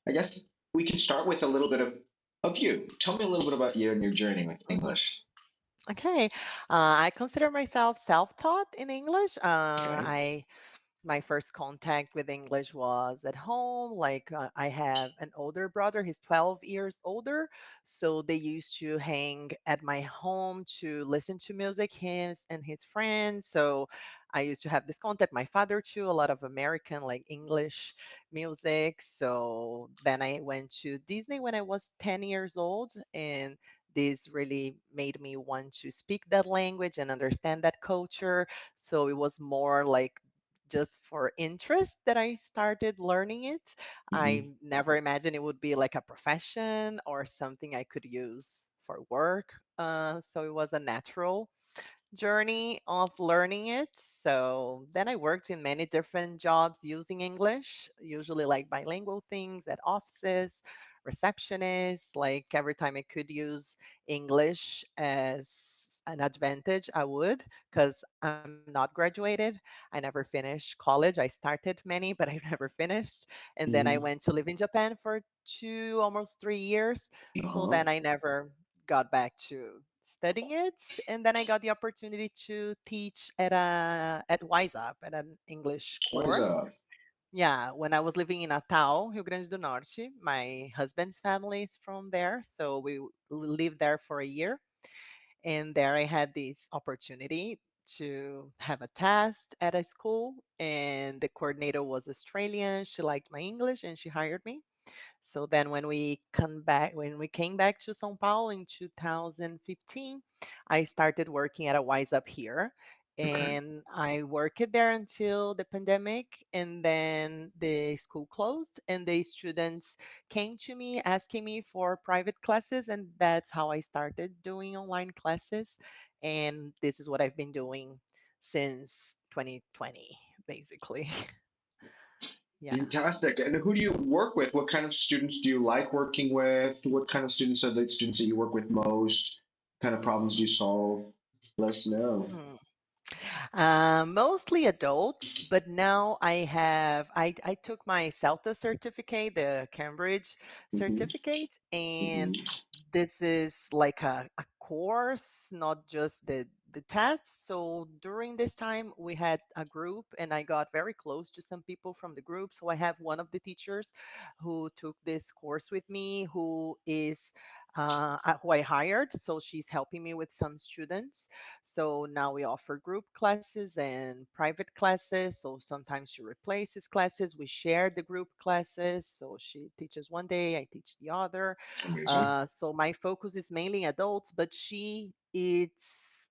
I guess we can start with a little bit of you. Tell me a little bit about you and your journey with Mhm. English. Okay. I consider myself self-taught in English. Okay. I My first contact with English was at home. Like I have an older brother, he's 12 years older. So they used to hang at my home to listen to music, his and his friends. So I used to have this contact. My father too, a lot of American like English music. So then I went to Disney when I was 10 years old, and this really made me want to speak that language and understand that culture. So it was more like just for interest that I started learning it. Hmm. I never imagined it would be like a profession or something I could use for work. So it was a natural journey of learning it. So then I worked in many different jobs using English, usually like bilingual things at offices, receptionists, like every time I could use English as an advantage, I would, because I'm not graduated. I never finished college. I started many, but I never finished. And then I Hmm. went to live in Japan for almost 3 years. So Uh-huh. then I never got back to studying it, and then I got the opportunity to teach at Wise Up at an English What's course. up? Yeah, when I was living in Natal, Rio Grande do Norte, my husband's family is from there, so we lived there for a year, and there I had this opportunity to have a test at a school, and the coordinator was Australian. She liked my English, and she hired me. So then when we came back to São Paulo in 2015, I started working at a Wise Up here. Okay. And I worked there until the pandemic, and then the school closed, and the students came to me asking me for private classes, and that's how I started doing online classes. And this is what I've been doing since 2020, basically. Yeah. Fantastic. And who do you work with? What kind of students do you like working with? What kind of students are the students that you work with most? What kind of problems do you solve? Let us know. Hmm. Mostly adults, but now I took my Celta certificate, the Cambridge Hmm. certificate, Hmm. and this is like a course, not just the test. So during this time, we had a group, and I got very close to some people from the group. So I have one of the teachers who took this course with me, who I hired. So she's helping me with some students. So now we offer group classes and private classes. So sometimes she replaces classes. We share the group classes. So she teaches one day, I teach the other. Amazing. So my focus is mainly adults, but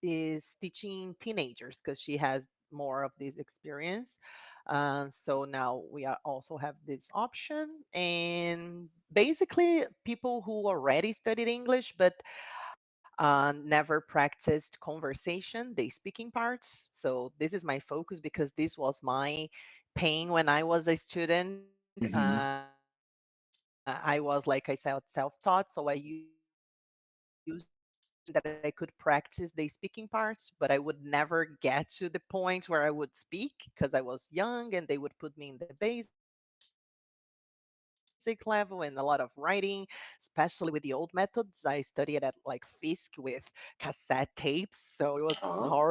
is teaching teenagers because she has more of this experience. So now also have this option, and basically people who already studied English but never practiced conversation, the speaking parts. So this is my focus because this was my pain when I was a student. Hmm. I was, like I said, self-taught, so I used to have this option that I could practice the speaking parts, but I would never get to the point where I would speak because I was young and they would put me in the basic level and a lot of writing, especially with the old methods. I studied at like Fisk with cassette tapes, so it was horrible method. Uh-huh.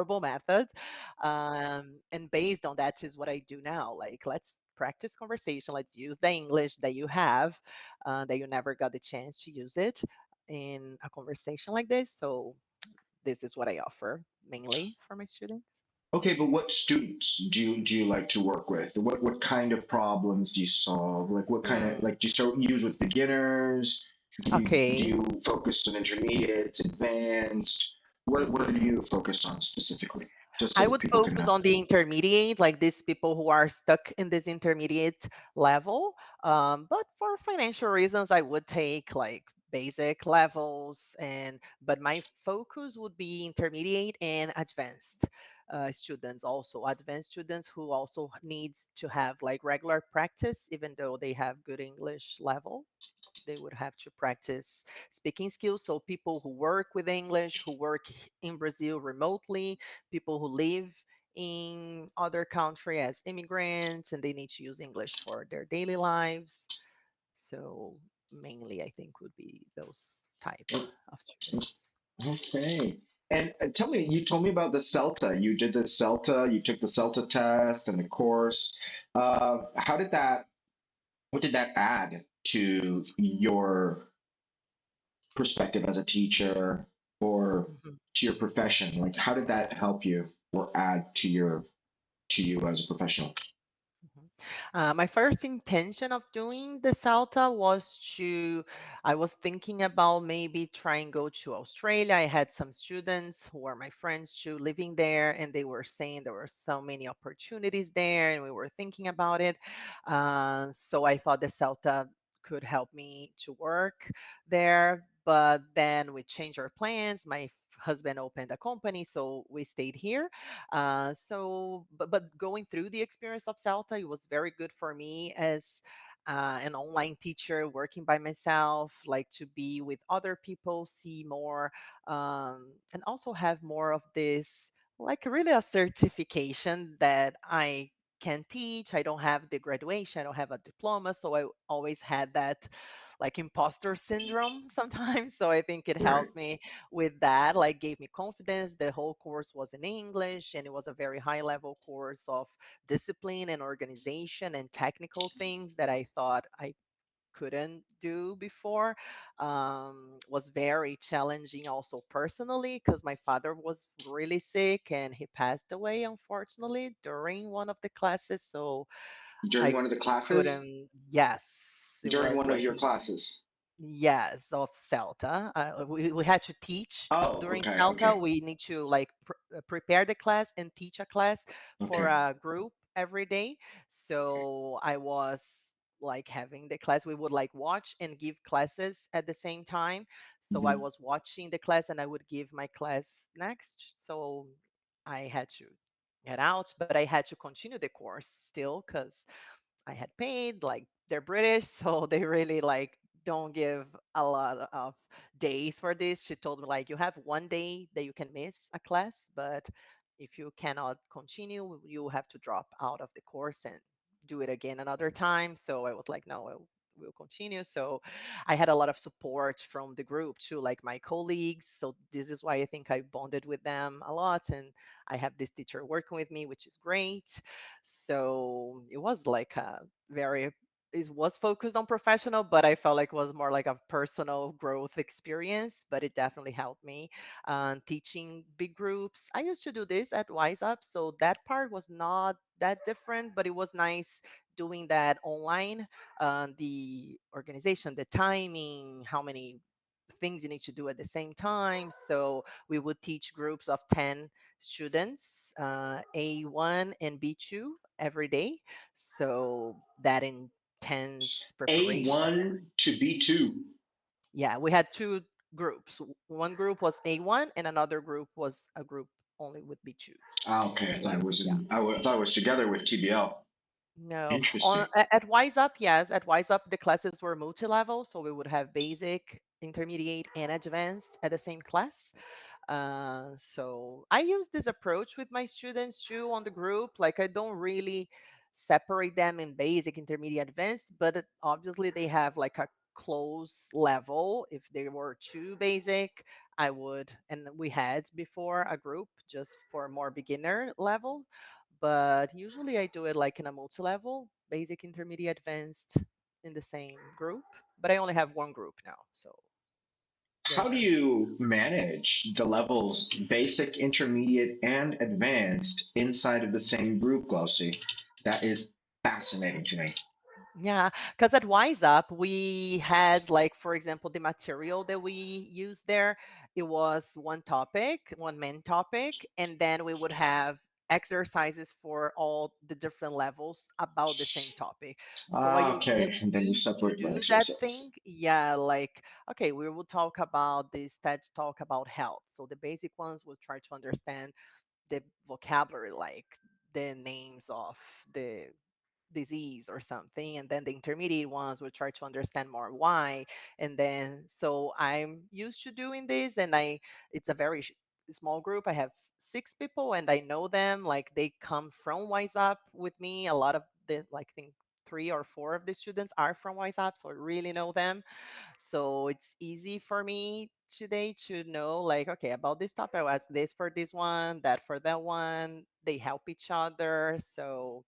And based on that is what I do now. Like, let's practice conversation. Let's use the English that you have, that you never got the chance to use it in a conversation like this. So this is what I offer mainly for my students. Okay, but what students do you like to work with? What kind of problems do you solve? Like what kind of Mm, like do you use with beginners? Do okay. you focus on intermediates, advanced? What are Hmm. you focused on specifically? Just so I that would people can focus know. on the intermediate, like these people who are stuck in this intermediate level. But for financial reasons, I would take like basic levels, and but my focus would be intermediate and advanced students, also advanced students who also needs to have like regular practice, even though they have good English level. They would have to practice speaking skills. So people who work with English, who work in Brazil remotely, people who live in other country as immigrants and they need to use English for their daily lives. So mainly, I think would be those type O- of students. Okay. And tell me, you told me about the Celta. You did the Celta, you took the Celta test and the course. How did that, what did that add to your perspective as a teacher or Mhm. to your profession? Like, how did that help you or add to you as a professional? Mhm. My first intention of doing the Salta was I was thinking about maybe trying go to Australia. I had some students who are my friends too living there, and they were saying there were so many opportunities there, and we were thinking about it. So I thought the Celta could help me to work there. But then we changed our plans. My husband opened a company, so we stayed here. But going through the experience of Celta, it was very good for me as an online teacher working by myself, like to be with other people, see more, and also have more of this, like really a certification that I can teach. I don't have the graduation, I don't have a diploma, so I always had that like imposter syndrome sometimes. So I think it Right. helped me with that, like gave me confidence. The whole course was in English, and it was a very high level course of discipline and organization and technical things that I thought I couldn't do before. Was very challenging also personally because my father was really sick and he passed away unfortunately during one of the classes. So During I one of the classes? couldn't, yes, it During was one of like your classes? yes, of Celta. We had to teach Oh, during okay, Celta. okay, We need to like prepare the class and teach a class for okay. a group every day. So I was like having the class. We would like watch and give classes at the same time. So I Hmm. was watching the class and I would give my class next. So I had to get out, but I had to continue the course still because I had paid, like they're British, so they really like don't give a lot of days for this. She told me like you have 1 day that you can miss a class, but if you cannot continue, you have to drop out of the course and do it again another time. So I was like, no, I will continue. So I had a lot of support from the group too, like my colleagues. So this is why I think I bonded with them a lot. And I have this teacher working with me, which is great. So it was like a very it was focused on professional, but I felt like it was more like a personal growth experience. But it definitely helped me teaching big groups. I used to do this at Wise Up, so that part was not that different, but it was nice doing that online. The organization, the timing, how many things you need to do at the same time. So we would teach groups of 10 students, A1 and B2 every day. So that intense preparation. A1 to B2. Yeah, we had two groups. One group was A1 and another group was a group only with B2s. Ah, okay. I thought Like, it was yeah. I thought it was together with TBL. No, Interesting. at Wise Up, yes, at Wise Up the classes were multi-level, so we would have basic, intermediate, and advanced at the same class. So I use this approach with my students too on the group. Like I don't really separate them in basic, intermediate, advanced, but obviously they have like a close level. If they were too basic, I would, and we had before a group just for more beginner level. But usually I do it like in a multi-level, basic, intermediate, advanced in the same group. But I only have one group now, so they're How do just you manage the levels basic, intermediate, and advanced inside of the same group, Glauci? That is fascinating to me. yeah, because at Wise Up, we had, like, for example, the material that we used there, it was one topic, one main topic, and then we would have exercises for all the different levels about the same topic. So I Ah, okay. was And then you used to separate by do that exercise. thing. Yeah, like, okay, we will talk about this TED talk about health. So the basic ones will try to understand the vocabulary, like the names of the disease or something, and then the intermediate ones will try to understand more why. And then so I'm used to doing this, and I it's a very small group. I have 6 people and I know them, like they come from Wise Up with me, a lot of the, like, think three or four of the students are from WhatsApp, so I really know them. So it's easy for me today to know, like, okay, about this topic, I was this for this one, that for that one. They help each other. So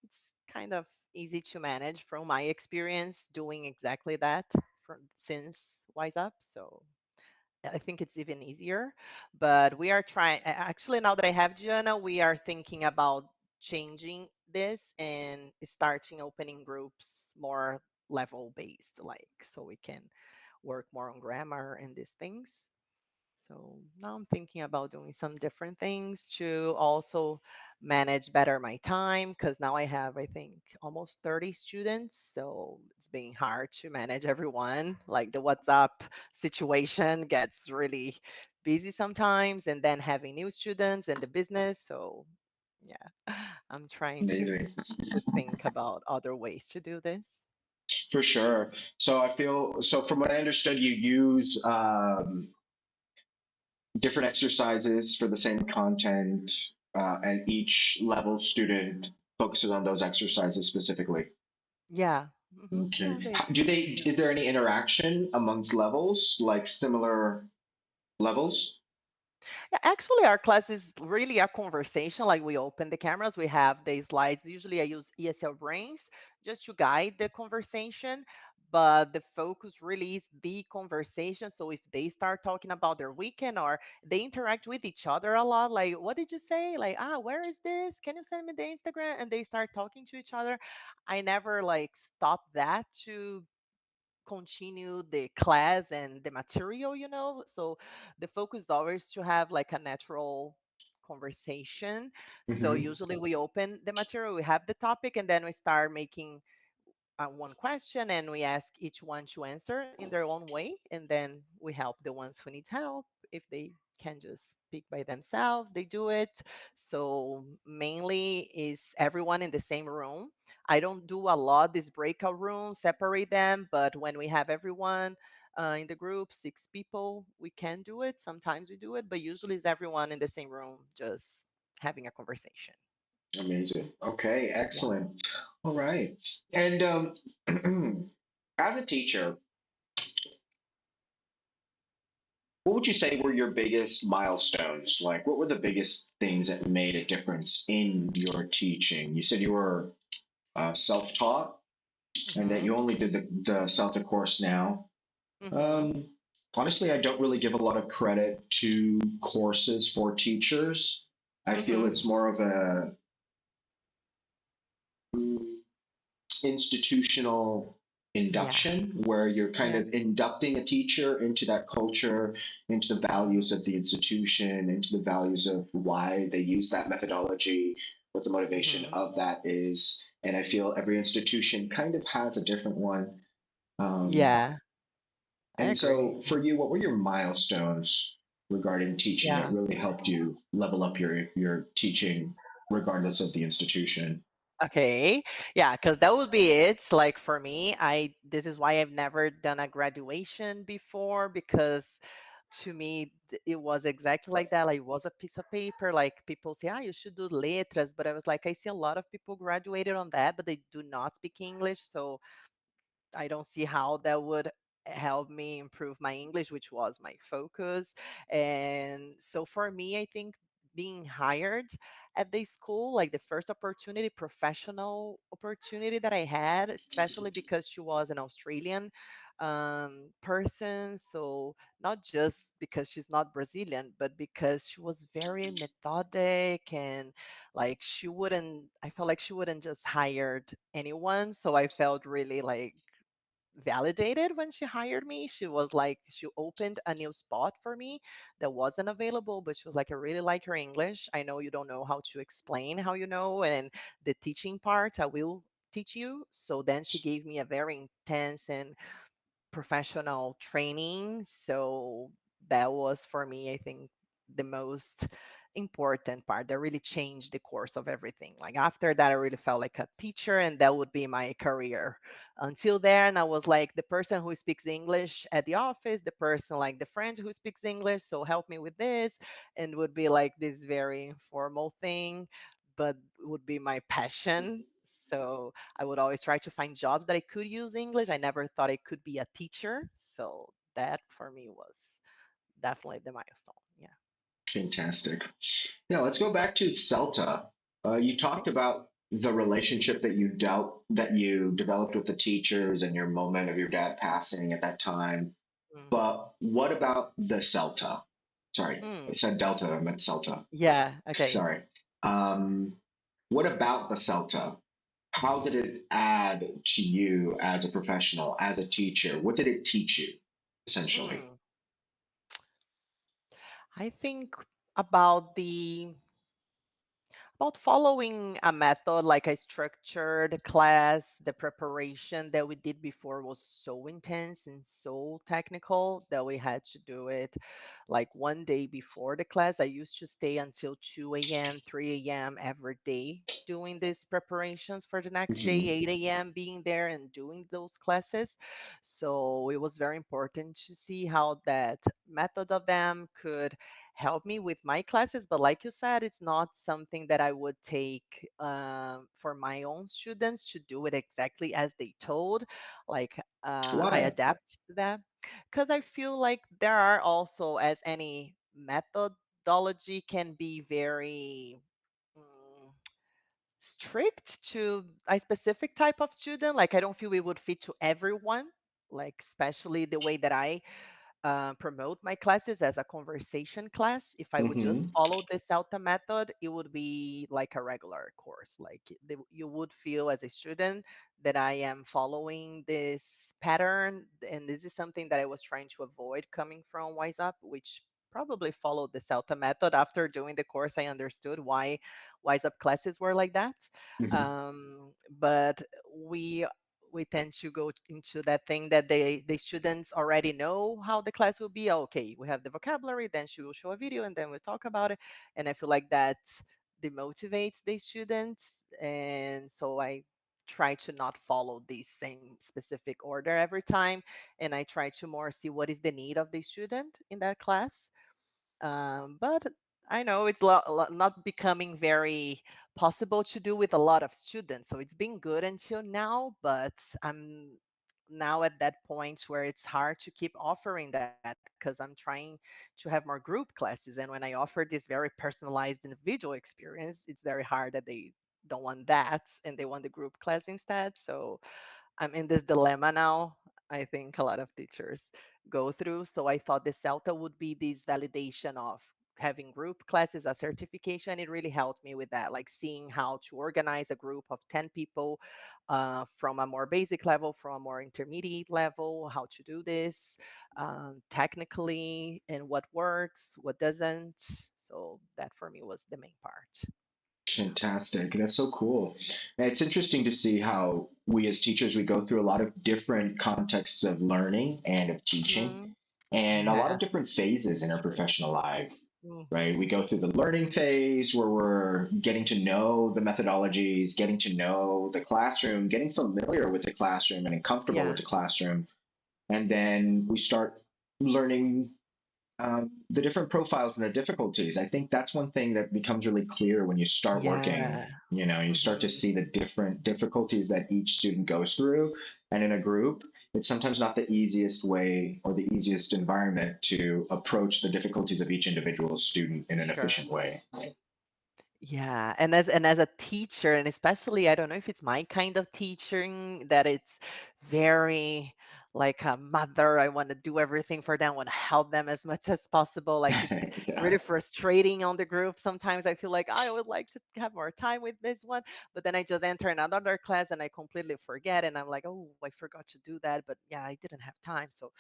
it's kind of easy to manage from my experience doing exactly that from since Wise Up. So I think it's even easier. But we are trying, actually, now that I have Gianna, we are thinking about changing this and starting opening groups more level based, like, so we can work more on grammar and these things. So now I'm thinking about doing some different things to also manage better my time, because now I have, I think, almost 30 students. So it's being hard to manage everyone. Like the WhatsApp situation gets really busy sometimes, and then having new students and the business. So yeah, I'm trying Amazing. to think about other ways to do this. For sure. So I feel so from what I understood, you use different exercises for the same content, and each level student focuses on those exercises specifically. Yeah. Okay. Yeah, Do they, basically. is there any interaction amongst levels, like similar levels? Yeah, actually, our class is really a conversation. Like we open the cameras, we have the slides. Usually, I use ESL Brains just to guide the conversation. But the focus really is the conversation. So if they start talking about their weekend or they interact with each other a lot, like, what did you say? Like, where is this? Can you send me the Instagram? And they start talking to each other. I never like stop that to continue the class and the material, so the focus is always to have like a natural conversation. So Hmm. usually we open the material, we have the topic, and then we start making one question, and we ask each one to answer in their own way, and then we help the ones who need help. If they can just speak by themselves, they do it. So mainly is everyone in the same room. I don't do a lot this breakout room, separate them, but when we have everyone in the group, 6 people, we can do it. Sometimes we do it, but usually it's everyone in the same room just having a conversation. Amazing. Okay, Yeah. excellent. All right. And as a teacher, what would you say were your biggest milestones? Like, what were the biggest things that made a difference in your teaching? You said you were self-taught and that Hmm. you only did the Celta course now. Hmm. Um, Honestly, I don't really give a lot of credit to courses for teachers. I feel Hmm. it's more of a institutional Yeah. induction where you're kind Yeah. of inducting a teacher into that culture, into the Hmm. values of the institution, into the values of why they use that methodology, what the motivation Hmm. of that is. And I feel every institution kind of has a different one. Um, Yeah, I and agree. so for you, what were your milestones regarding teaching that Yeah. really helped you level up your teaching regardless of the institution? Okay. Yeah, because that would be it. Like for me, this is why I've never done a graduation before, because to me it was exactly like that. Like it was a piece of paper. Like people say, you should do letras, but I was like, I see a lot of people graduated on that, but they do not speak English. So I don't see how that would help me improve my English, which was my focus. And so for me, I think being hired at the school, like the first opportunity, professional opportunity that I had, especially because she was an Australian person. So not just because she's not Brazilian, but because she was very methodic, and like I felt like she wouldn't just hired anyone. So I felt really like validated when she hired me. She was like, she opened a new spot for me that wasn't available, but she was like, I really like your English. I know you don't know how to explain how you know, and the teaching part, I will teach you. So then she gave me a very intense and professional training. So that was for me, I think, the most important part that really changed the course of everything. Like after that, I really felt like a teacher, and that would be my career. Until then, I was like the person who speaks English at the office, the person like the friend who speaks English, so help me with this, and would be like this very informal thing, but would be my passion. So I would always try to find jobs that I could use English. I never thought I could be a teacher. So that for me was definitely the milestone. Yeah. Fantastic. Yeah, let's go back to Celta. You Okay. talked about the relationship that you developed with the teachers and your moment of your dad passing at that time. Hmm. But what about the Celta? Sorry, I Mm. said Delta, I meant Celta. Yeah. Okay. Sorry. Um, what about the Celta? How did it add to you as a professional, as a teacher? What did it teach you, essentially? Mm. I think about the about following a method like a structured class. The preparation that we did before was so intense and so technical that we had to do it like one day before the class. I used to stay until 2 a.m., 3 a.m. every day doing these preparations for the next day, Hmm. 8 a.m., being there and doing those classes. So it was very important to see how that method of them could help me with my classes. But like you said, it's not something that I would take for my own students to do it exactly as they told. Like I Why? adapt to that because I feel like there are also, as any methodology can be very mm, strict to a specific type of student. Like I don't feel it would fit to everyone, like especially the way that I promote my classes as a conversation class. If I would just Hmm. follow the Celta method, it would be like a regular course. Like you would feel as a student that I am following this pattern. And this is something that I was trying to avoid coming from Wise Up, which probably followed the Celta method. After doing the course, I understood why Wise Up classes were like that. Hmm. But we we tend to go into that thing that the students already know how the class will be. Okay, we have the vocabulary, then she will show a video, and then we'll talk about it. And I feel like that demotivates the students, and so I try to not follow the same specific order every time, and I try to more see what is the need of the student in that class. But I know it's not becoming very possible to do with a lot of students. So it's been good until now, but I'm now at that point where it's hard to keep offering that because I'm trying to have more group classes. And when I offer this very personalized individual experience, it's very hard that they don't want that and they want the group class instead. So I'm in this dilemma now. I think a lot of teachers go through. So I thought the CELTA would be this validation of having group classes, a certification. It really helped me with that, like seeing how to organize a group of 10 people from a more basic level, from a more intermediate level, how to do this technically, and what works, what doesn't. So that for me was the main part. Fantastic. That's so cool. And it's interesting to see how we as teachers, we go through a lot of different contexts of learning and of teaching Hmm. and a lot of Yeah, different phases in it's our true. professional life, right? We Hmm. go through the learning phase where we're getting to know the methodologies, getting to know the classroom, getting familiar with the classroom and comfortable with Yeah. the classroom. And then we start learning the different profiles and the difficulties. I think that's one thing that becomes really clear when you start working. Yeah. You start to Hmm. see the different difficulties that each student goes through. And in a group, it's sometimes not the easiest way or the easiest environment to approach the difficulties of each individual student in an Sure. efficient way. Yeah, and as a teacher, and especially I don't know if it's my kind of teaching that it's very like a mother. I want to do everything for them, want to help them as much as possible. Like it's Yeah. really frustrating on the group. Sometimes I feel like I would like to have more time with this one, but then I just enter another class and I completely forget, and I'm like, oh, I forgot to do that. But yeah, I didn't have time, so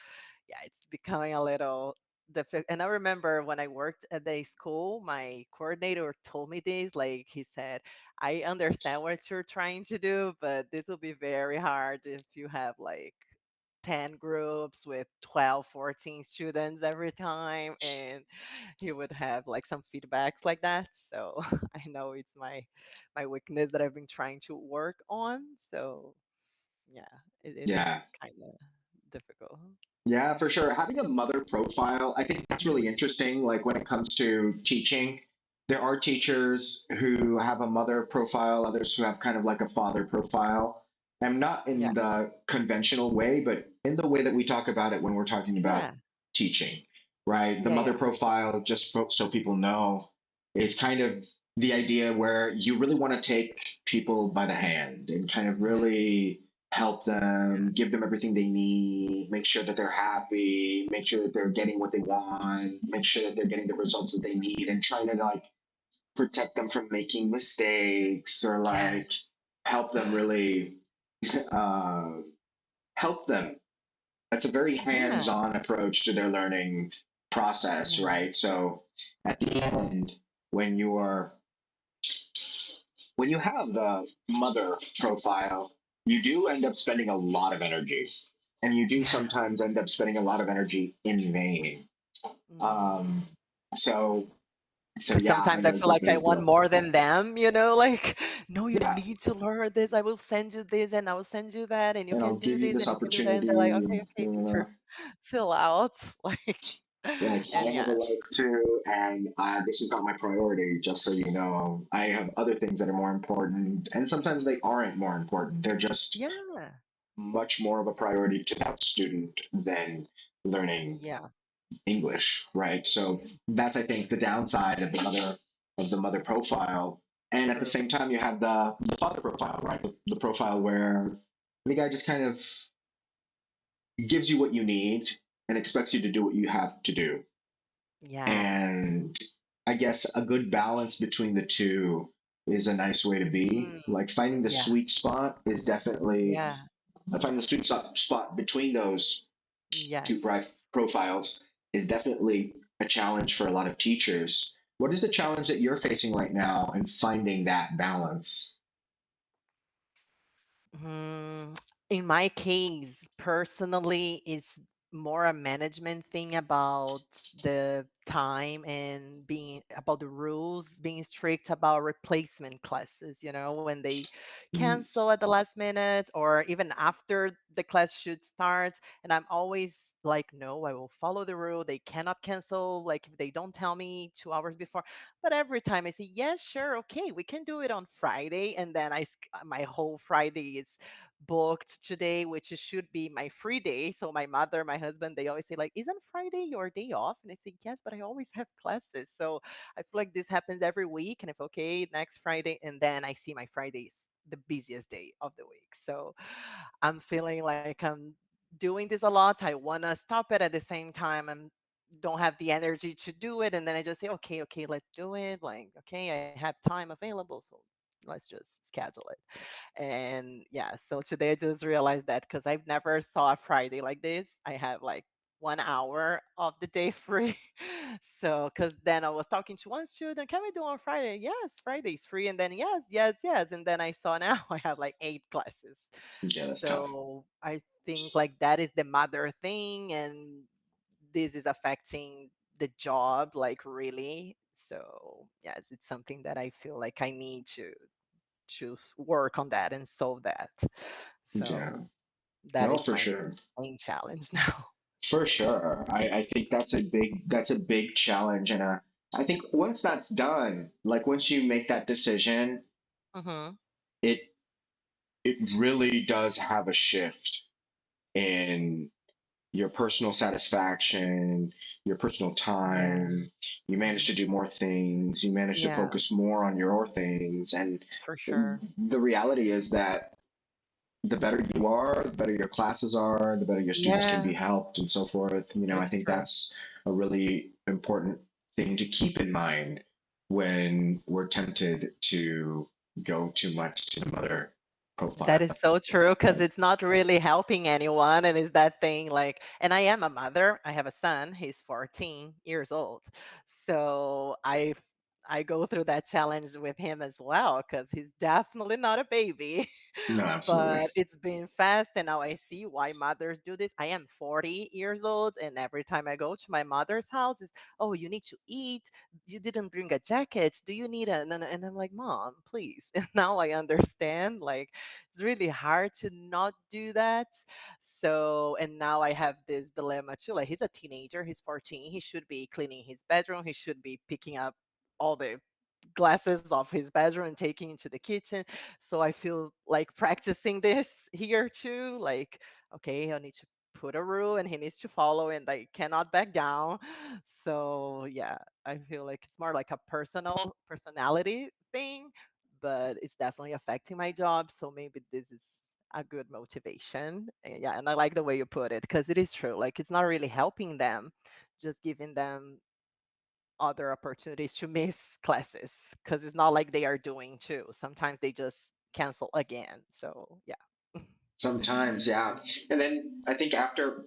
yeah, it's becoming a little difficult. And I remember when I worked at the school, my coordinator told me this. Like he said, I understand what you're trying to do, but this will be very hard if you have like 10 groups with 12, 14 students every time. And he would have like some feedbacks like that. So I know it's my weakness that I've been trying to work on. So yeah, it is Yeah. kind of difficult. Yeah, for sure. Having a mother profile, I think that's really Mhm. interesting. Like when it comes to teaching, there are teachers who have a mother profile, others who have kind of like a father profile. And not Yeah. in the conventional way, but in the way that we talk about it when we're talking about Yeah. teaching, right? The Yeah. mother Yeah. profile, just so people know, is kind of the idea where you really want to take people by the hand and kind of Yes. really help Yeah. them, give them everything they need, make sure that they're happy, make sure that they're getting what they want, make sure that they're getting the results that they need, and trying to like protect them from making mistakes or Yeah. like help them really uh, help them. That's a very Yeah. hands-on approach to their learning process, Yeah. right? So at the end, when you are when you have the mother profile, you do end up spending a lot of energy, and you do Yeah. sometimes end up spending a lot of energy in vain. Um, Mm. so so Because yeah, I sometimes I know feel like I exactly. want more than them, like, no, you Yeah, need to learn this. I will send you this and I will send you that, and you and I'll can give do you this this and you can do that. And they're like, okay, opportunity. okay, teacher, chill out. Like, Like I and have a yeah, life too, and this is not my priority. Just so you know, I have other things that are more important, and sometimes they aren't more important. They're just yeah, much more of a priority to that student than learning yeah, English, right? So that's, I think, the downside of the mother profile. And at the true. same time, you have the father profile, right? The profile where the guy just kind of gives you what you need and expects you to do what you have to do. Yeah. And I guess a good balance between the two is a nice way to be. Mm, Like finding the yeah, sweet spot is definitely, yeah, I find the sweet spot between those two yes. profiles is definitely a challenge for a lot of teachers. What is the challenge that you're facing right now in finding that balance? In my case, personally, is more a management thing about the time and being about the rules, being strict about replacement classes, when they Mm, cancel at the last minute or even after the class should start. And I'm always like, no, I will follow the rule. They cannot cancel, like, if they don't tell me 2 hours before. But every time I say, yes, sure, okay, we can do it on Friday. And then my whole Friday is booked today, which should be my free day. So my mother, my husband, they always say, like, isn't Friday your day off? And I say, yes, but I always have classes. So I feel like this happens every week. And if, okay, next Friday, and then I see my Fridays the busiest day of the week. So I'm feeling like I'm doing this a lot. I want to stop it at the same time. I don't have the energy to do it. And then I just say, okay, okay, let's do it. Like, okay, I have time available. So let's just schedule it. And yeah, so today I just realized that because I've never saw a Friday like this. I have like 1 hour of the day free. So, because then I was talking to one student, can we do on Friday? Yes, Friday's free. And then, yes, yes, yes. And then I saw now I have like 8 classes. yeah, that's tough. So I think like that is the mother thing. And this is affecting the job, like really. So, yes, it's something that I feel like I need to work on that and solve that. Yeah. So that No, is for my sure. main challenge now. For sure. I think that's a big challenge. And I think once that's done, like once you make that decision, Hmm. it it really does have a shift in your personal satisfaction, your personal Yeah. time. You manage Hmm. to do more things, you manage to Yeah, focus more on your things. And for sure. the reality is that the better you are, the better your classes are, the better your students can Yeah, be helped and so forth. You know, I it's think true. that's a really important thing to keep in mind when we're tempted to go too much to the mother That profile. is so true because it's not really helping anyone. And it's that thing like, and I am a mother. I have a son. He's 14 years old. So I go through that challenge with him as well because he's definitely not a baby. No, absolutely. But it's been fast, and now I see why mothers do this. I am 40 years old, and every time I go to my mother's house, it's, oh, you need to eat. You didn't bring a jacket. Do you need a? And I'm like, Mom, please. And now I understand. Like, it's really hard to not do that. So, and now I have this dilemma too. Like, he's a teenager. He's 14. He should be cleaning his bedroom. He should be picking up all the glasses off his bedroom and taking into the kitchen. So I feel like practicing this here too. Like, okay, I need to put a rule and he needs to follow and I cannot back down. So yeah, I feel like it's more like a personality thing, but it's definitely affecting my job. So maybe this is a good motivation. Yeah, and I like the way you put it because it is true. Like it's not really helping them, just giving them other opportunities to miss classes because it's not like they are doing too. Sometimes they just cancel again. So yeah. Sometimes, yeah. And then I think after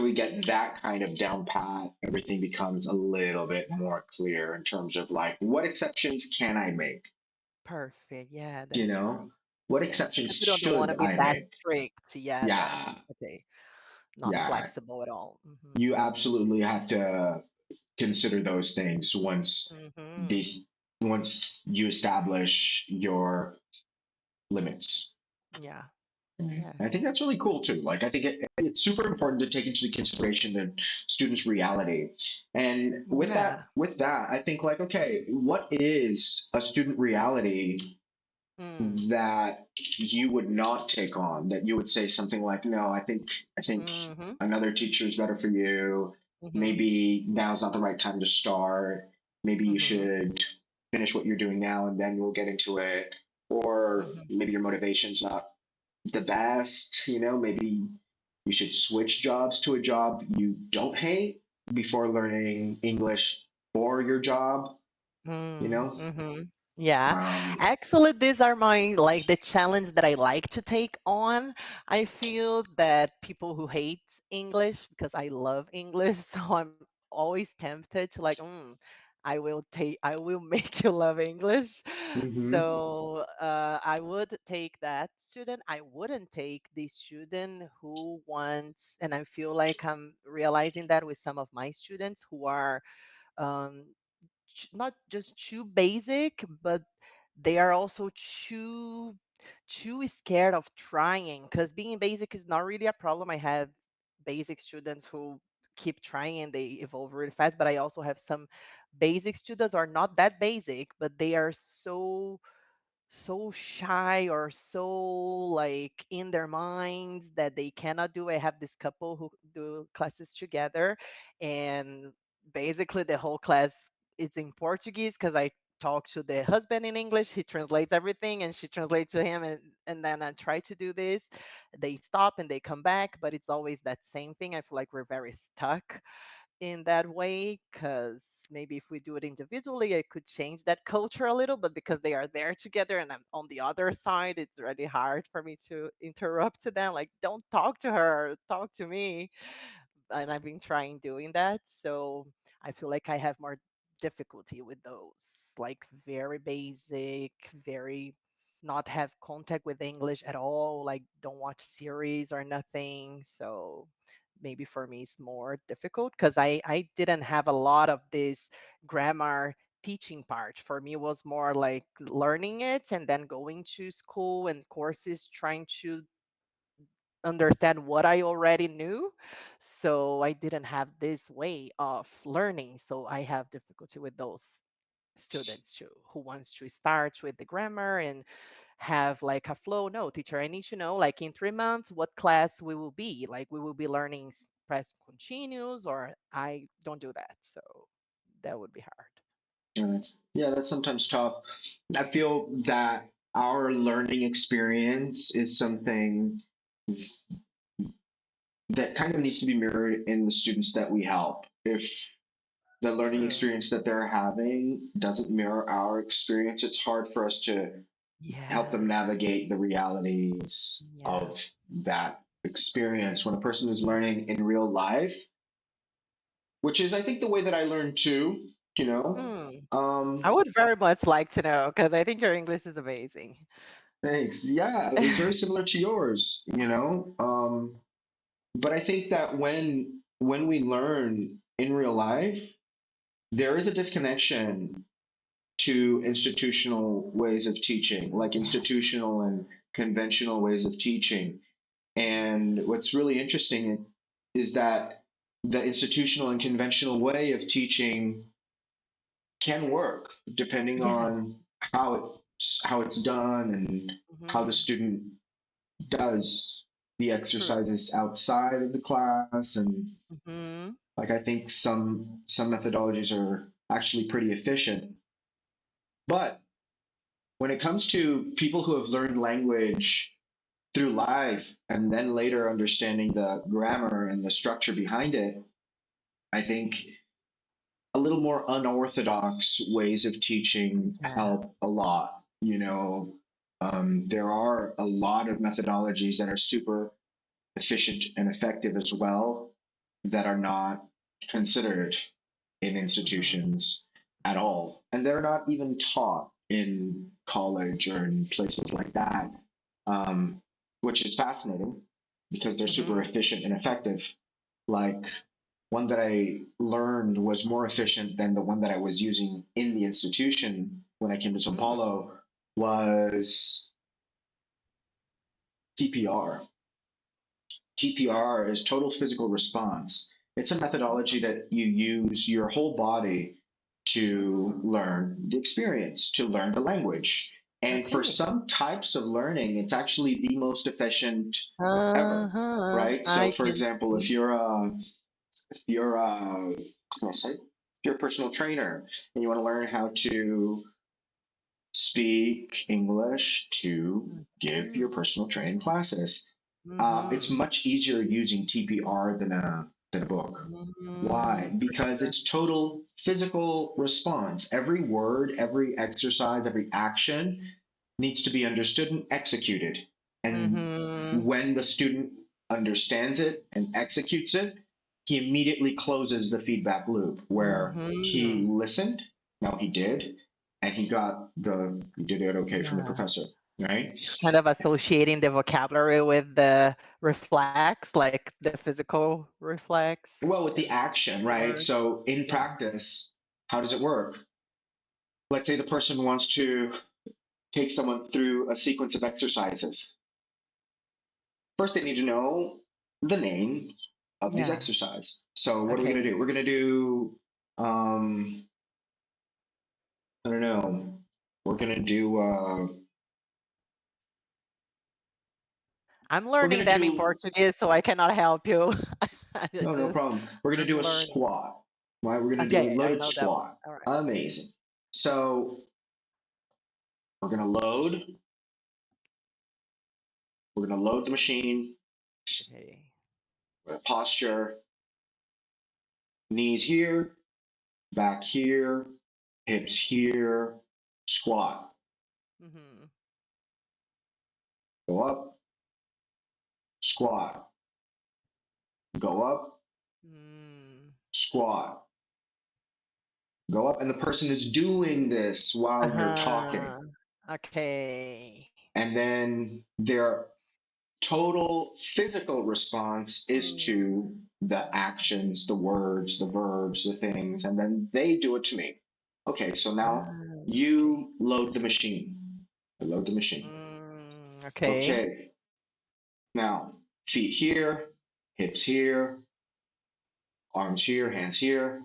we get that kind of down pat, everything becomes a little bit more clear in terms of like what exceptions can I make? Perfect. Yeah, You that's know, true. what Yeah, exceptions because we don't want should to be I that make? strict. Yeah, that Yeah, okay, not yeah. flexible at all. Hmm. You absolutely have to consider those things Hmm. these once you establish your limits. Yeah. Mhm. Yeah. I think that's really cool too. Like, I think it's super important to take into consideration the student's reality. And Yeah. with that, I think like, okay, what is a student reality Mm. that you would not take on? That you would say something like, no, I think Hmm. another teacher is better for you. Hmm. Maybe now's not the right time to start. Maybe you Hmm. should finish what you're doing now and then we'll get into it. Or Hmm. maybe your motivation's not the best. Maybe you should switch jobs to a job you don't hate before learning English for your job, you know? Mm-hmm. Yeah. Um, Actually, these are my like the challenge that I like to take on. I feel that people who hate English because I love English, so I'm always tempted to like, I will make you love English. mhm. So I would take that student. I wouldn't take the student who wants, and I feel like I'm realizing that with some of my students who are um, not just too basic, but they are also too scared of trying because being basic is not really a problem. I have basic students who keep trying and they evolve really fast, but I also have some basic students who are not that basic, but they are so shy or so like in their minds that they cannot do. I have this couple who do classes together, and basically the whole class is in Portuguese because I talk to the husband in English. He translates everything, and she translates to him, and then I try to do this. They stop and they come back, but it's always that same thing. I feel like we're very stuck in that way because maybe if we do it individually, I could change that culture a little, but because they are there together and I'm on the other side, it's really hard for me to interrupt to them. Like, don't talk to her, talk to me. And I've been trying doing that. So I feel like I have more difficulty with those, like very basic, very not have contact with English at all, like don't watch series or nothing. So maybe for me it's more difficult because I didn't have a lot of this grammar teaching part. For me it was more like learning it and then going to school and courses trying to understand what I already knew. So I didn't have this way of learning. So I have difficulty with those students too, who wants to start with the grammar and have like a flow. No, teacher, I need to know like in 3 months what class we will be. Like we will be learning present continuous, or I don't do that. So that would be hard. Yeah, that's sometimes tough. I feel that our learning experience is something that kind of needs to be mirrored in the students that we help. If the learning True. experience that they're having doesn't mirror our experience, it's hard for us to help them Yeah. navigate the realities Yeah. of that experience. When a person is learning in real life, which is, I think, the way that I learned too, you know. Mm. I Um, would very much like to know because I think your English is amazing. Thanks. Yeah, it's very similar to yours. But I think that when we learn in real life, there is a disconnection to institutional ways of teaching, like Yes. institutional and conventional ways of teaching. And what's really interesting is that the institutional and conventional way of teaching can work depending Yeah. on how it's done and how the Mm-hmm. student does the True. exercises outside of the class. And Mm-hmm. like I think some methodologies are actually pretty efficient. But when it comes to people who have learned language through life and then later understanding the grammar and the structure behind it, I think a little more unorthodox ways of teaching Yeah. help a lot. There are a lot of methodologies that are super efficient and effective as well that are not considered in Mm-hmm. institutions at all. And they're not even taught in college or in places like that, um, which is fascinating because they're super Mm-hmm. efficient and effective. Like one that I learned was more efficient than the one that I was using in the institution when I came to Sao Mm. Paulo was TPR. TPR is total physical response. It's a methodology Oh. that you use your whole body to Mm. learn the experience, to learn the language. And for Okay. some types of learning, it's actually the most efficient ever, Uh-huh. right? So, I for can example, if see. you're a if you're a how can I say? If you're a personal trainer and you want to learn how to speak English to give your Mm-hmm. personal training classes. It's Mm-hmm. much easier using TPR than a book. Why? Mm, for Because sure. it's total physical response. Every word, every exercise, every action needs to be understood and executed. And Mm-hmm. when the student understands it and executes it, he immediately closes the feedback loop where he Mm-hmm. listened, now he did, and he did it okay from the Yeah. professor, right? Kind of associating the vocabulary with the reflex, like the physical reflex Well, with the and action, the right? word. So in Yeah. practice, how does it work? Let's say the person wants to take someone through a sequence of exercises. First, they need to know the name of these Yeah. exercises. So, what are we going to Okay. do? We're going to do, um, I don't know, we're going to do, I'm we're going learning to them in do, Portuguese, so I cannot help you. I no, no just problem. We're going to do I'm a learning. squat, right? We're going to Yeah, do a yeah, yeah, I loaded know that one. squat. All right. Amazing. So, we're going to load, we're going to load the machine, Okay. we're going to posture, knees here, back here, hips here, squat. Mm-hmm. Go up, squat. Go up, Mm. squat. Go up. And the person is doing this while you're talking. Uh-huh. Okay. And then their total physical response is Mm. to the actions, the words, the verbs, the things. And then they do it to me. Okay, so now Okay. you load the machine. I load the machine. Okay. Okay, now feet here, hips here, arms here, hands here,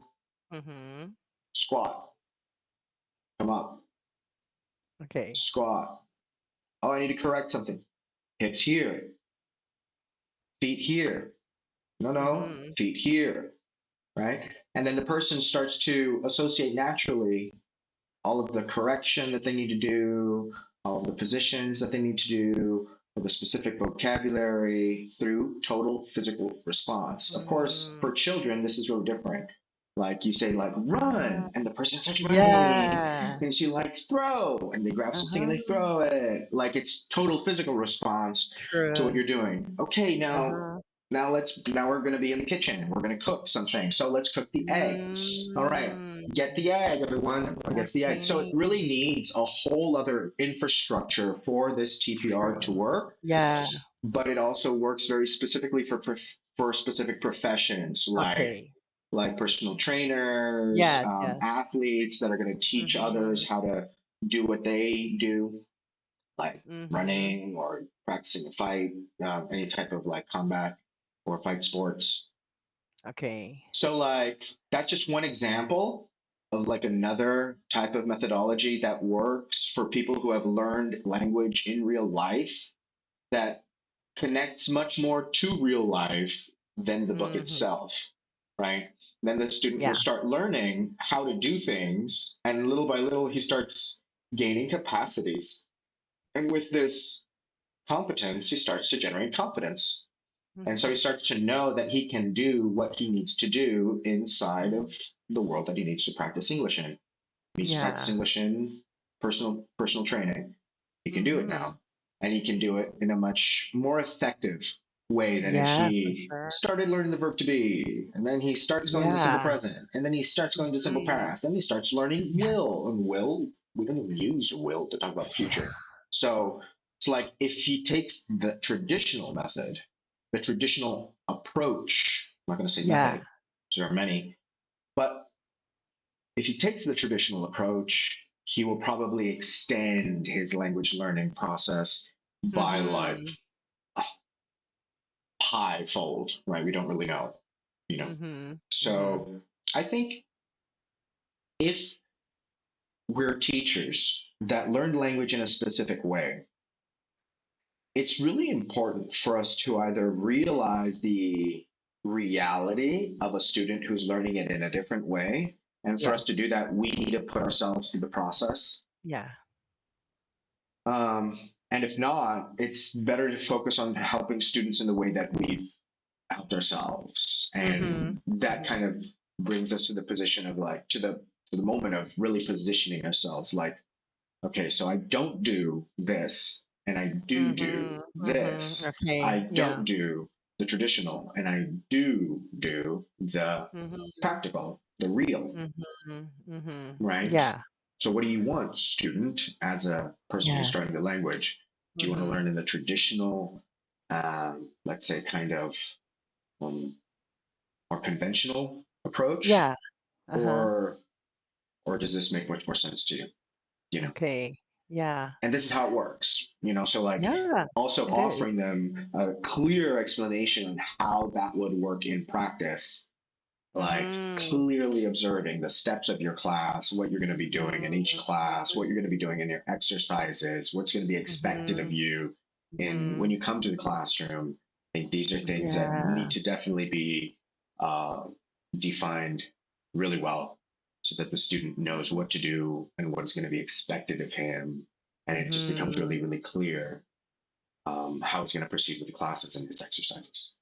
Mm-hmm. squat, come up, Okay. squat. Oh, I need to correct something. Hips here, feet here. No, no, Mm-hmm. feet here, right? And then the person starts to associate naturally all of the correction that they need to do, all of the positions that they need to do, or the specific vocabulary through total physical response. Of course, Mm. for children, this is really different. Like you say, like Uh, run, and the person starts running, yeah. and she like throw, and they grab something and they Uh-huh. throw it. Like it's total physical response to what True. you're doing. Okay, Uh-huh. now we're going to be in the kitchen. We're going to cook something. So let's cook the egg. All right, get Mm. the egg, everyone. Everyone gets the egg. So it Okay. really needs a whole other infrastructure for this TPR to True. work, Yeah. but it also works very specifically for specific professions Okay. like personal trainers, Yes, yes. athletes that are going to teach Mm-hmm. others how to do what they do, like Mm-hmm. running or practicing a fight, any type of like combat or fight sports. Okay. So like that's just one example of like another type of methodology that works for people who have learned language in real life that connects much more to real life than the book Hmm. itself, right? Then the student will Yeah. start learning how to do things, and little by little, he starts gaining capacities. And with this competence, he starts to generate confidence. And so he Hmm. starts to know that he can do what he needs to do inside Hmm. of the world that he needs to practice English in. He needs to practice Yeah. English in personal training. He can do it Hmm. now. And he can do it in a much more effective way than if Yeah, for he sure. started learning the verb to be, and then he starts going to simple Yeah. present, and then he starts going to simple Hmm. past, then he starts learning Yeah. will. And will, we don't even use will to talk about future. So it's like if he takes the traditional method, the traditional approach, I'm not going to say Yeah. method, there are many, but if he takes the traditional approach, he will probably extend his language learning process by like Hmm. a pi fold, right? We don't really know, you know. Hmm. Hmm. So I think if we're teachers that learn language in a specific way, it's really important for us to either realize the reality of a student who's learning it in a different way. And for Yeah. us to do that, we need to put ourselves through the process. Yeah. And if not, it's better to focus on helping students in the way that we've helped ourselves. Hmm. And that Hmm. kind of brings us to the position of like, to the moment of really positioning ourselves like, okay, so I don't do this and I do Hmm. Hmm. this. I Okay. don't Yeah. do the traditional and I do the Hmm. practical, the real, Hmm. Hmm. right? Yeah. So, what do you want, student, as a person who's Yes. starting the language? Do you want to Hmm. learn in the traditional, let's say, kind of um, more conventional approach, Yeah. Uh-huh. or does this make much more sense to you? You know, Okay. Yeah. and this is how it works. So like Yeah, also it is. offering them a clear explanation on how that would work in practice, like Mhm. clearly observing the steps of your class, what you're going to be doing in each Mhm. class, what you're going to be doing in your exercises, what's going to be expected of Mhm. you in when Mhm. you come to the classroom. I think these are things that need Yeah. to definitely be uh, defined really well so that the student knows what to do and what is going to be expected of him. And it just becomes Mhm. really, really clear how he's going to proceed with the classes and his exercises.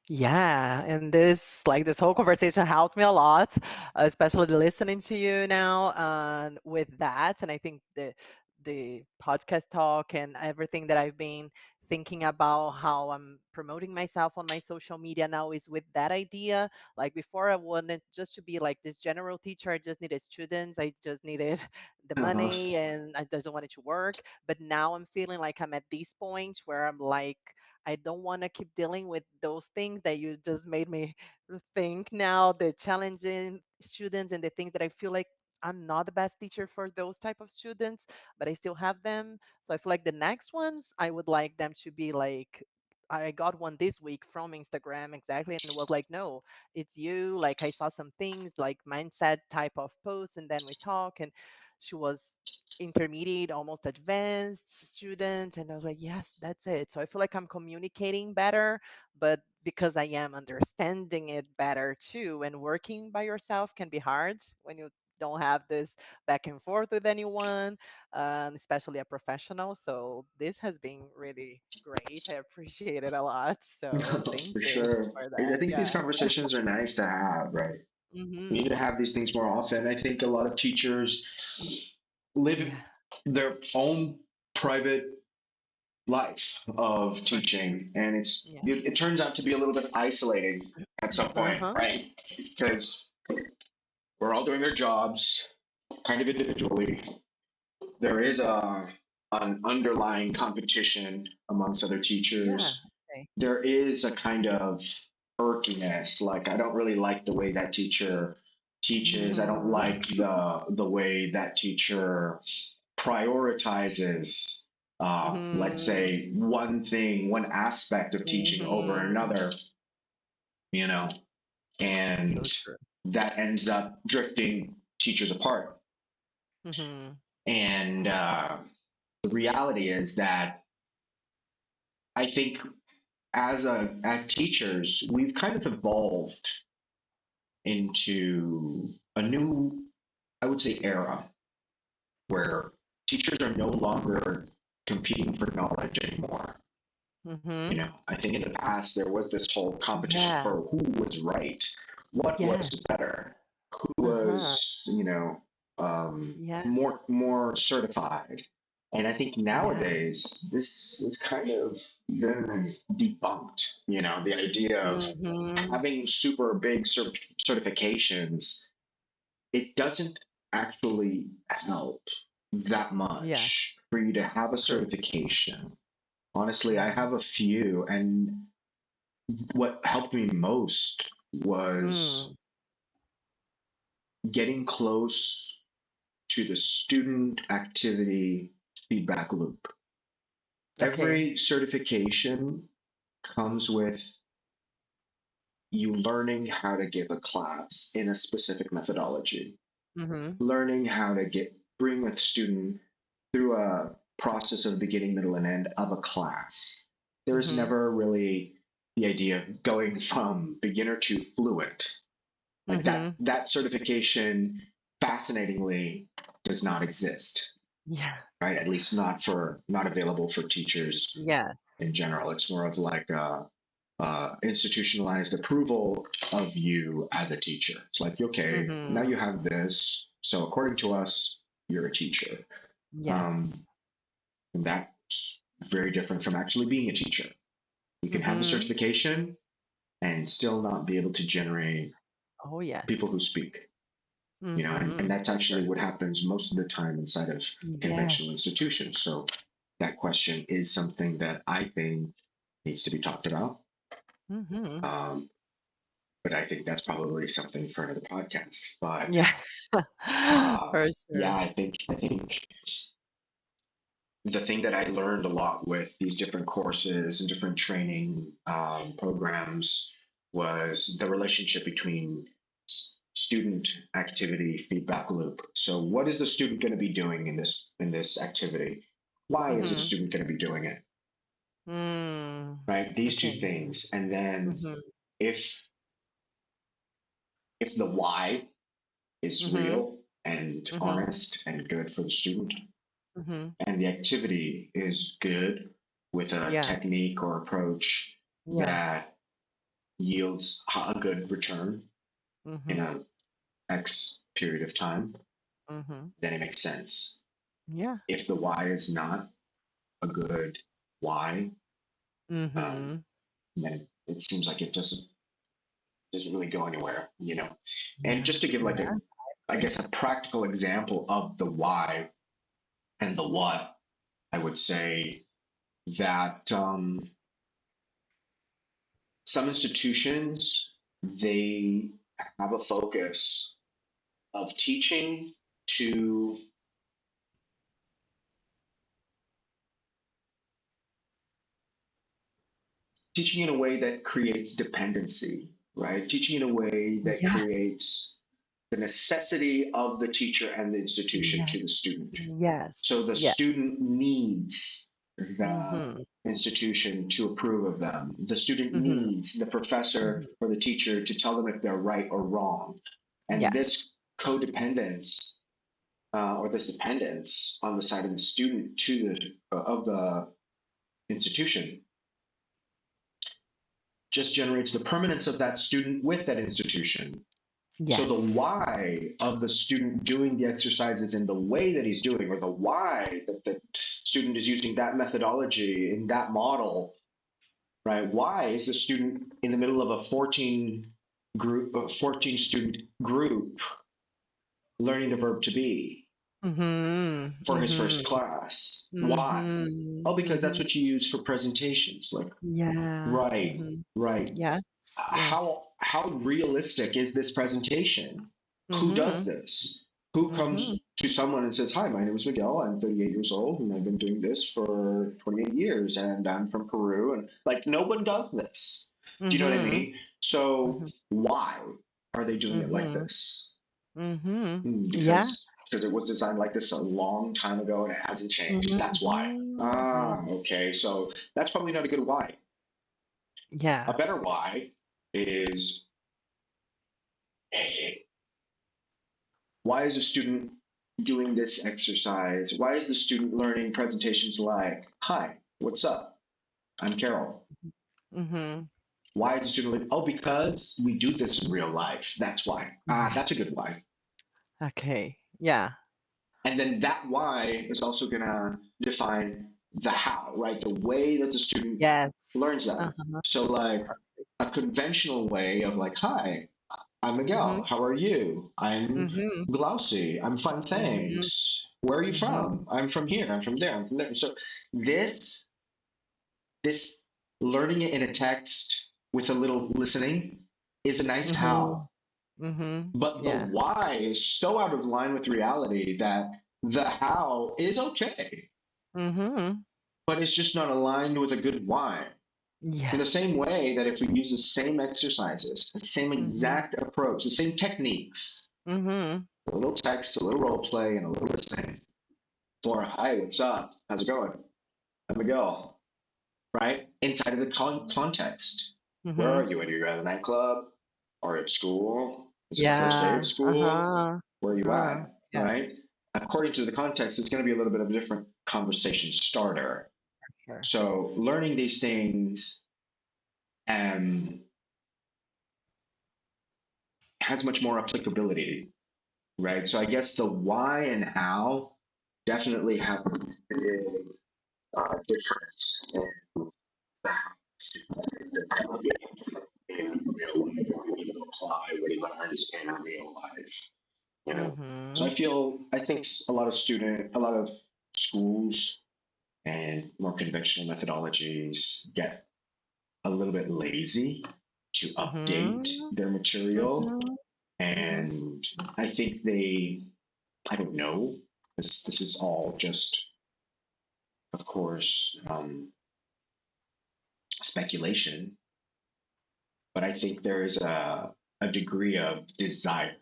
Yeah, and this whole conversation helped me a lot, especially listening to you now, with that. And I think the podcast talk and everything that I've been thinking about how I'm promoting myself on my social media now is with that idea. Like before, I wanted just to be like this general teacher. I just needed students. I just needed the Uh-huh. money, and I just wanted to work. But now I'm feeling like I'm at this point where I'm like, I don't want to keep dealing with those things that you just made me think now, the challenging students and the things that I feel like I'm not the best teacher for those type of students, but I still have them. So I feel like the next ones, I would like them to be like, I got one this week from Instagram exactly, and it was like, no, it's you. Like I saw some things like mindset type of posts, and then we talk, and she was intermediate, almost advanced student. And I was like, yes, that's it. So I feel like I'm communicating better, but because I am understanding it better too. And working by yourself can be hard when you don't have this back and forth with anyone, especially a professional. So this has been really great. I appreciate it a lot. So thank For you sure. for I that. think these Yeah. conversations are nice to have, right? We need Hmm. to have these things more often. I think a lot of teachers live Yeah. their own private life of For teaching, and yeah. it turns out to be a little bit isolating at some point, Uh-huh. right? Because we're all doing our jobs kind of individually. There is an underlying competition amongst other Yeah. teachers. Okay. There is a kind of irkiness. Like I don't really like the way that teacher teaches. I don't Hmm. like the way that teacher prioritizes, let's Hmm. say, one thing, one aspect of teaching over Hmm. another, you know, So and true. that ends up drifting. teachers apart. Mhm. And the reality is that I think as teachers, we've kind of evolved into a new, I would say, era where teachers are no longer competing for knowledge anymore. You Mhm. know, I think in the past there was this whole competition Yeah. for who was right, what was Yes. better, who Uh-huh. was, you know, Yeah. more certified. And I think Yeah. nowadays this is kind of been debunked. You know, the idea of Mhm. having super big certifications, it doesn't actually help that Yeah. much for you to have a True. certification. Honestly, I Mhm. have a few, and what helped me most was Mm. getting close to the student activity feedback loop. Okay. Every certification comes with you learning how to give a class in a specific methodology, Mhm. learning how to bring a student through a process of beginning, middle, and end of a class. There is Mhm. never really the idea of going from beginner to fluent. Like Mhm. that certification, fascinatingly, does not exist, Yeah. right? At least not available for teachers Yes. in general. It's more of like a institutionalized approval of you as a teacher. It's like, okay, now Mhm. you have this, so according to us, you're a teacher. Yes. Um, and that's very different from actually being a teacher. You can have the Mhm. certification and still not be able to generate Oh, yes. people who speak. You know, and Mhm. that's For actually sure. what happens most of the time inside of conventional Yes. institutions. So that question is something that I think needs to be talked about. Mhm. Um, but I think that's probably something for another podcast. But Yeah. For yeah, sure. I think the thing that I learned a lot with these different courses and different training programs was the relationship between student activity feedback loop. So, what is the student going to be doing in this activity? Why is the Mhm. student going to be doing it? Mm. Right, these two Okay. things, and then Mhm. if if the why is Mhm. real and Mhm. honest and good for the student, Mhm. and the activity is good with a Yeah. technique or approach Yes. that yields a good return in Mhm. a X period of time, Mhm. then it makes sense. Yeah. If the why is not a good why, um, Mhm. then it seems like it doesn't really go anywhere, you know. And Yeah. just to give like Yeah. I guess a practical example of the why and the what, I would say that some institutions they have a focus of to teaching in a way that creates dependency, right? Teaching in a way that Yeah. creates the necessity of the teacher and the institution Yeah. to the student. Yes. So the Yeah. student needs the Mhm. institution to approve of them. The student Mhm. needs the professor Mhm. or the teacher to tell them if they're right or wrong. And Yes. this codependence or this dependence on the side of the student to of the institution just generates the permanence of that student with that institution. So Yes. the why of the student doing the exercises in the way that he's doing, or the why that the student is using that methodology in that model, right? Why is the student in the middle of a 14 student group learning the verb to be Mhm. for his first Mhm. class? Why? Oh, Mhm. because that's Mhm. what you use for presentations. Like, Yeah. right, Mhm. right. Yes. Yes. How realistic is this presentation? Who does Mhm. this? Who Mhm. comes to someone and says, "Hi, my name is Miguel. I'm 38 years old, and I've been doing this for 28 years, and I'm from Peru." And like, no one does this. Do you know what I Mhm. mean? So Mhm. why are they doing it like Mhm. this? Mhm. Yeah. Because it was designed like this a long time ago and it hasn't changed. That's why. Mhm. Ah, okay. So that's probably not a good why. A Yeah. better why is, why is a student doing this exercise? Why is the student learning presentations like, hi, what's up? I'm Carol. Mhm. Why is the student like, oh, because we do this in real life. That's why. Ah, Yeah. that's a good why. Okay. Yeah. And then that why is also going to define the how, right? The way that the student Yes. learns that. Uh-huh. So, like a conventional way of like, hi, I'm Miguel. Mhm. How are you? I'm Mhm. Glauci. I'm fine, Mhm. thanks. Where are you Mhm. from? I'm from here. I'm from there. I'm from there. So this this learning it in a text with a little listening is a nice Mhm. how. Mhm. But the Yeah. why is so out of line with reality that the how is okay, Mhm. but it's just not aligned with a good why. In the Yes. same way that if we use the same exercises, the same Mhm. exact approach, the same techniques, Mhm. a little text, a little role play, and a little listening for hi, what's up? How's it going? I'm Miguel, right? Inside of the context. Where are Mhm. you? Are you at a nightclub or at school? Is it the first day of Yeah. school? Uh-huh. Where are you Uh-huh. at? Yeah. Right? According to the context, it's going to be a little bit of a different conversation starter. Sure. So learning these things um, has much more applicability, right? So I guess the why and how definitely have a big difference in the in real life. We need to apply what he learns in real life. So Mhm. I think a lot of schools and more conventional methodologies get a little bit lazy to update Mhm. their material. Mhm. Mhm. And I think I don't know, this is all just, of course, speculation, but I think there is a degree of desire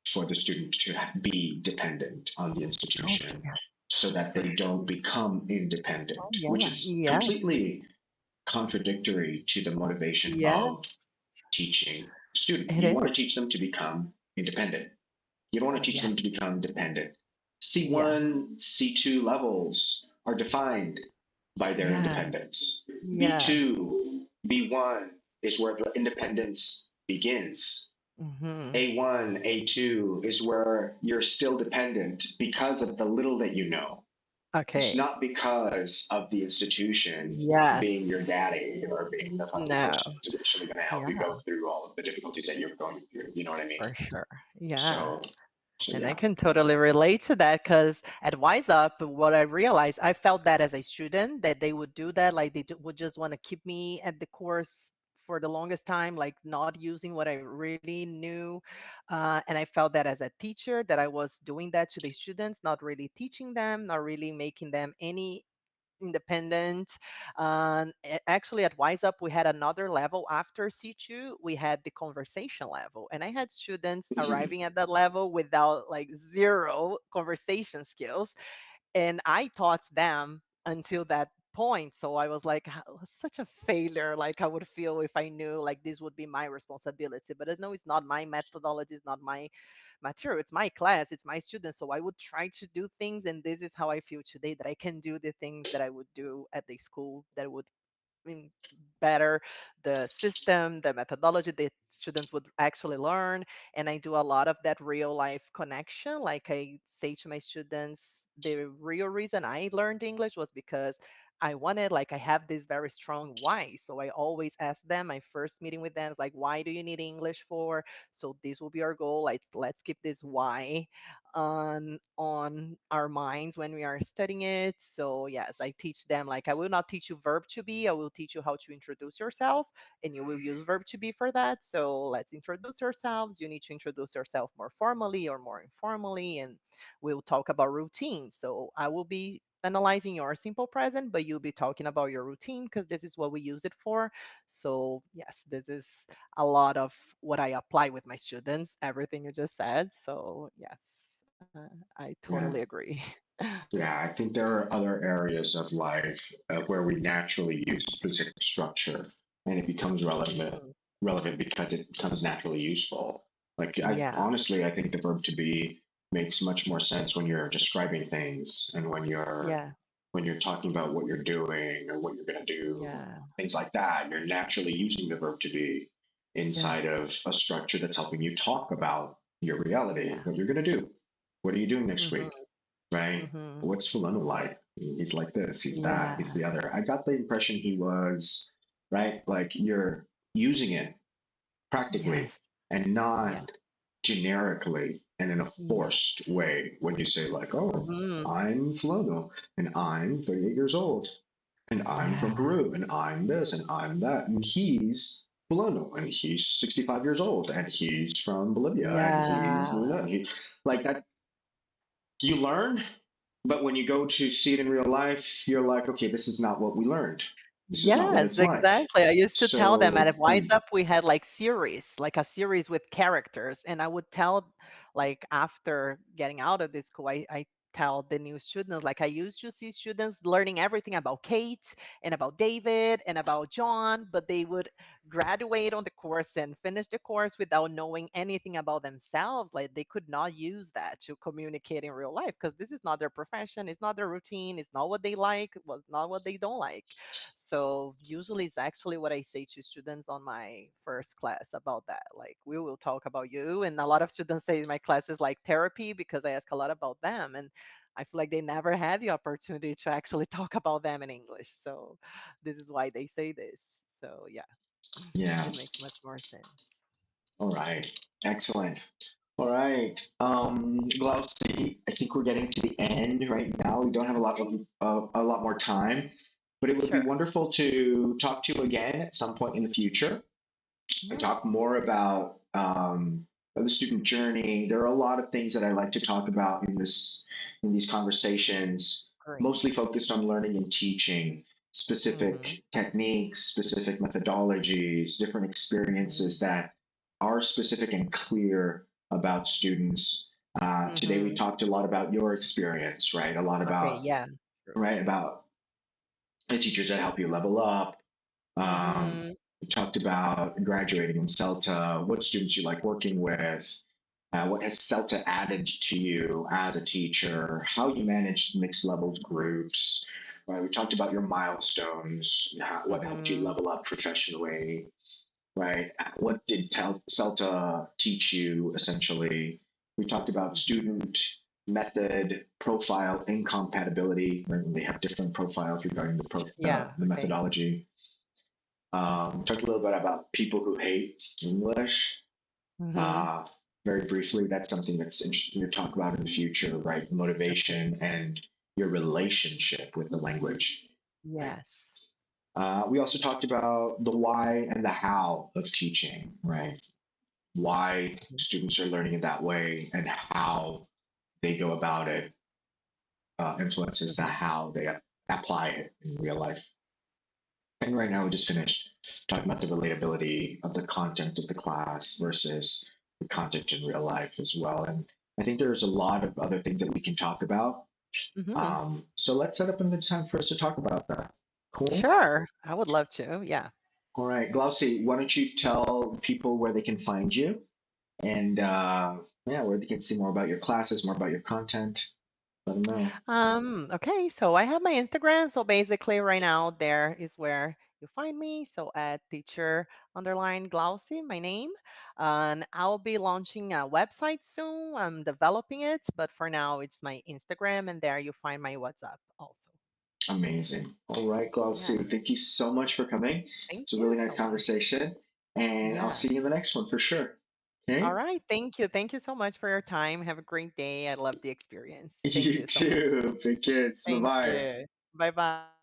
for the student to be dependent on the Oh, institution yeah. so that For they sure. don't become Oh, independent, which yeah. is Yes. completely contradictory to the motivation Yes. of teaching student. It You want to is. teach them to become independent. You don't want Oh, to teach them yes. to become dependent. Yeah. C1, C2 levels are defined by their Yes. independence. Yes. B2, B1 is where the independence begins. Mhm. A1, A2 is where you're still dependent because of the little that you know. It's Okay. not because of the institution Yes. being your daddy or being the fucking No. person that's actually going to help you go Yeah. through all of the difficulties that you're going through. You know what I mean? For sure. Yeah. So, so And I yeah. can totally relate to that because at Wise Up, what I realized, I felt that as a student, that they would do that. Like would just want to keep me at the course for the longest time, like not using what I really knew. And I felt that as a teacher, that I was doing that to the students, not really teaching them, not really making them any independent. Actually, at Wise Up, we had another level after C2. We had the conversation level, and I had students arriving at that level without like zero conversation skills, and I taught them until that point. So I was like, such a failure. Like I would feel if I knew like this would be my responsibility. But I know it's not my methodology, it's not my material, it's my class, it's my students. So I would try to do things, and this is how I feel today, that I can do the things that I would do at the school that would in better the system, the methodology that students would actually learn. And I do a lot of that real life connection. Like I say to my students, the real reason I learned English was because I wanted, like, I have this very strong why. So I always ask them, my first meeting with them is like, why do you need English for? So this will be our goal. Like, let's keep this why on our minds when we are studying it. So yes, I teach them, like, I will not teach you verb to be, I will teach you how to introduce yourself, and you will use verb to be for that. So let's introduce ourselves. You need to introduce yourself more formally or more informally, and we'll talk about routine. So I will be analyzing your simple present, but you'll be talking about your routine because this is what we use it for. So, yes, this is a lot of what I apply with my students, everything you just said. So, yes, I totally Yeah. agree. Yeah, I think there are other areas of life where we naturally use specific structure and it becomes Mhm. relevant because it becomes naturally useful. Like Yeah, I think the verb to be makes much more sense when you're describing things and yeah, when you're talking about what you're doing or what you're going to do, yeah, things like that. You're naturally using the verb to be yes, inside of a structure that's helping you talk about your reality, yeah. what you're going to do. What are you doing next Mhm, week? Right? mhm. What's Phileno like? He's like this, he's that, he's Yeah, the other. I got the impression he was, right? Like you're using it practically yes, and not yeah, generically and in a yeah. forced way when you say, like, oh, Mhm. I'm Phileno and I'm 38 years old and I'm from Yeah. Peru and I'm this and I'm that. And he's Phileno and he's 65 years old and he's from Bolivia and he's Yeah. and he, like that you learn, but when you go to see it in real life, you're like, okay, this is not what we learned. This is not what Yes, it's like. exactly. I used to tell them So, at Wise Up we had like series, like a series with characters, and I would tell, like after getting out of this school, I tell the new students, like I used to see students learning everything about Kate and about David and about John, but they would graduate on the course and finish the course without knowing anything about themselves. Like they could not use that to communicate in real life because this is not their profession, it's not their routine, it's not what they like, was not what they don't like. So usually it's actually what I say to students on my first class about that. Like we will talk about you. And a lot of students say my class is like therapy because I ask a lot about them. And I feel like they never had the opportunity to actually talk about them in English. So this is why they say this. So yeah, yeah. it makes much more sense. All right. Excellent. All right. Glauci, I think we're getting to the end right now. We don't have Okay. a lot more time, but it would be Sure. wonderful to talk to you again at some point in the future. I Yes. talk more about the student journey. There are a lot of things that I like to talk about in these conversations, Great. mostly focused on learning and teaching, Mm-hmm. specific techniques, specific methodologies, different Mm-hmm. experiences that are specific and clear about students. Today we Mm-hmm. talked a lot about your experience, right? A lot Okay. about Yeah. True. right about the teachers that help you level up, Mm-hmm. we talked about graduating in Celta, what students you like working with, what has Celta added to you as a teacher, how you manage mixed levels groups. Right? We talked about your milestones, what helped you Mm-hmm. level up professionally, right? What did Celta teach you essentially? We talked about student method, profile, incompatibility. Right? They have different profiles regarding Yeah. the Okay. methodology. Talked a little bit about people who hate English. Mm-hmm. Uh, Very briefly, that's something that's interesting to talk about in the future, right? Okay. Motivation and your relationship with the language. Right? Yes. We also talked about the why and the how of teaching, right? Why students are learning in that way and how they go about it influences the Mhm. how they apply it in real life. And right now, we just finished talking about the relatability of the content of the class versus the content in real life as well. And I think there's a lot of other things that we can talk about. Mhm. So let's set up another time for us to talk about that. Cool. Sure. I would love to. Yeah. All right, Glauci, why don't you tell people where they can find you and yeah, where they can see more about your classes, more about your content. Let them know. Okay, so I have my Instagram. So basically right now there is where you find me. So at teacher underline Glauci, my name. And I'll be launching a website soon. I'm developing it, but for now it's my Instagram and there you find my WhatsApp also. Amazing. All right, Yeah. Glauci, thank you so much for coming. Thank It's a really you nice so much. conversation, and I'll Yeah. see you in the next one for sure. All Okay? right. Thank you. Thank you so much for your time. Have a great day. I love the experience. Thank You you so much. too. Big kids. Bye Thank bye. you. Bye bye.